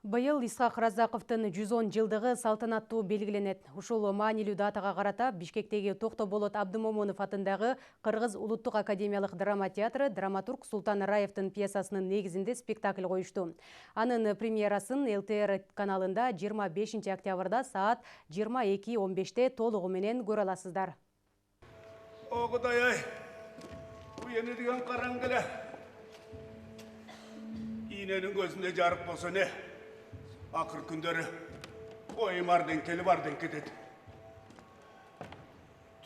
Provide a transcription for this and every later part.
Быйыл Исхак Разаковтың 110 жылдығы салтанаттуу белгиленет. Ушул маанилүү датага карата Бишкектеги Токтоболот Абдымомунов атындагы Кыргыз Улуттук академиялык драма театры драматург Султан Раевдин пьесасынын негизинде спектакль коюшту. Анын премьерасын ЛТР каналында 25 октябрда саат 22:15 толугу менен көрө аласыздар. О Кудай-ай, уяны деген караң келе. Иğnenin gözünde жарык болсо не? Акыр күндөрү оюм арден келип арден кетет.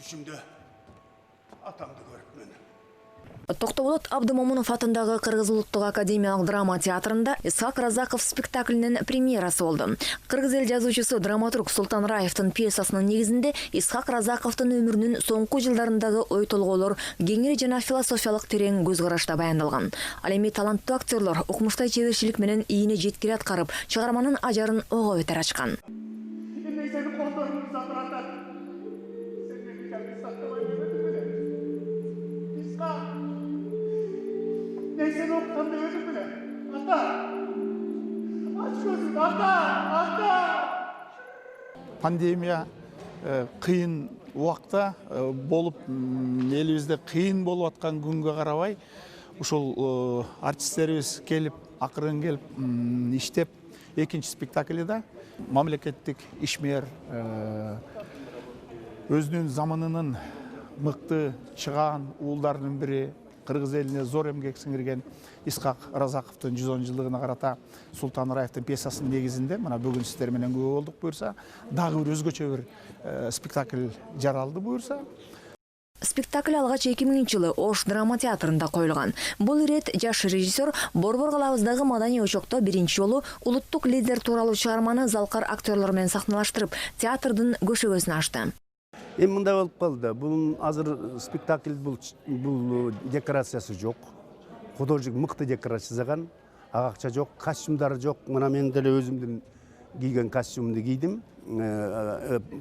Түшүмдө атамды көрүпмүн. Токтоболот Абдымомунов атындагы Кыргыз Улуттук академиялык драма театрында Исхак Разаков спектаклинин премьерасы болду. Кыргыз эл жазуучусу драматург Султан Раевдин пьесасынын негизинде Исхак Разаковдун өмүрүнүн соңку жылдарындагы ой толгоолор кеңири жана философиялык терең көз карашта баяндалган. Ал эми таланттуу актерлор укмуштай чеберчилик менен ийини жеткире аткарып, чыгарманын ажарын ого бетер ачкан. Neyse noktamda öldüm bile. Ata! Aç gözünü ata! Ata! Pandemiya kıyın uақта болып, елімізде кыйын болуп аткан күнгө карабай, ушул артисттерибиз келип, акырын келип, иштеп, экинчи спектакльда мамлекеттик ишмер өзүнүн заманынын мыкты чыган уулдарынын бири, Кыргыз элине зор эмгек сиңирген Исхак Разаковдун 110 жылдыгына карата Султан Раевдин пьесасынын негизинде мына бүгүн сиздер менен күбө болдук буюрса, дагы бир өзгөчө бир спектакль жаралды буюрса. Спектакль алгач 2000-жылы Ош драма театрында коюлган. Бул ирет жаш режиссер Борбор калабыздагы маданий очокто биринчи жолу улуттук лидер тууралуу чыгарманы залкар актерлор менен сахналаштырып, театрдын көшөгөсүн ачты. Эми мындай болуп калды. Бул азыр спектакль бул декорациясы жок. Художник мыкты декорация жасаган. Акча жок, костюмдары жок. Мына мен деле өзүмдүн кийген костюмду кийдим.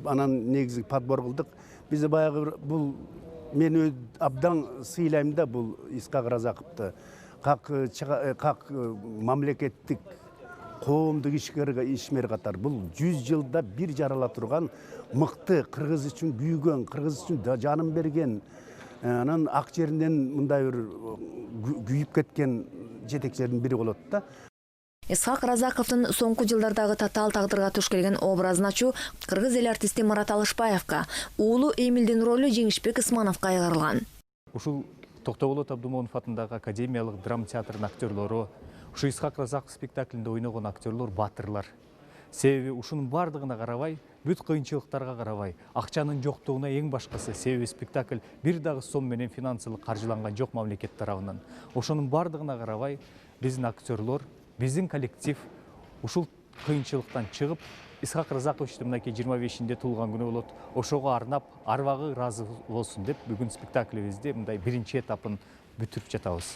Анан негизи подбор кылдык. Биз баягы бул мен абдан сыйлайм да бул Исхак Разаковду. Как мамлекеттик коомдук ишмер катар бул 100 жылда бир жарала турган мыкты кыргыз үчүн күйгөн, кыргыз үчүн жанын берген, анан ак жеринен мындай бир күйүп кеткен жетекчилердин бири болот да. Исхак Разаковдун соңку жылдардагы татаал тагдырга туш келген образын ачуу кыргыз эл артисти Марат Алышбаевка, уулу Эмилдин ролу Жеңишбек Исмановго кайрылган. Ушул Токтоболот Абдымомунов атындагы академиялык драма театрынын актерлору, ушу Исхак Разаков спектаклинде ойногон актерлор батырлар. Себеби ушунун бардыгына карабай, бүт кыйынчылыктарга карабай, акчанын жоктугуна эң башкысы, себеби спектакль бир дагы сом менен финансылык каржыланган жок мамлекет тарабынан. Ошонун бардыгына карабай, биздин актерлор, биздин коллектив ушул кыйынчылыктан чыгып, Исхак Разаковичтин мынакей 25-inde туулган күнү болот. Ошого арнап, арбагы ыраазы болсун деп бүгүн спектаклибизди мындай биринчи этапын бүтүрүп жатабыз.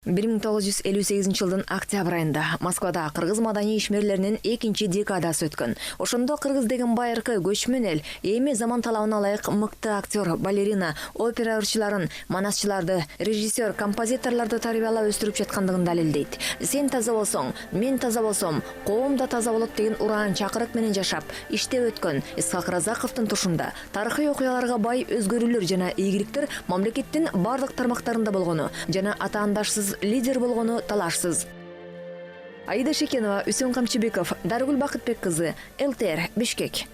1958 жылдын октябрь айында Москвада кыргыз маданий ишмерлеринин экинчи декадасы өткөн. Ошондо кыргыз деген байыркы көчмөн эл эми заман талабына ылайык мыкты актер, балерина, опера ырчыларын, манасчыларды, режиссер, композиторлорду тарбиялап өстүрүп жаткандыгын далилдейт. Сен таза болсоң, мен таза болсом, коом да таза болот деген ураан чакырык менен жашап, иштеп өткөн Исхак Разаковдун тушунда тарыхый окуяларга бай өзгөрүүлөр жана ийгиликтер мамлекеттин бардык тармактарында болгону жана атаандашсыз лидер болгону талашсыз. Аида Шекенова, Үсен Камчыбеков, Даргүл Бакытбек кызы, ЛТР, Бишкек.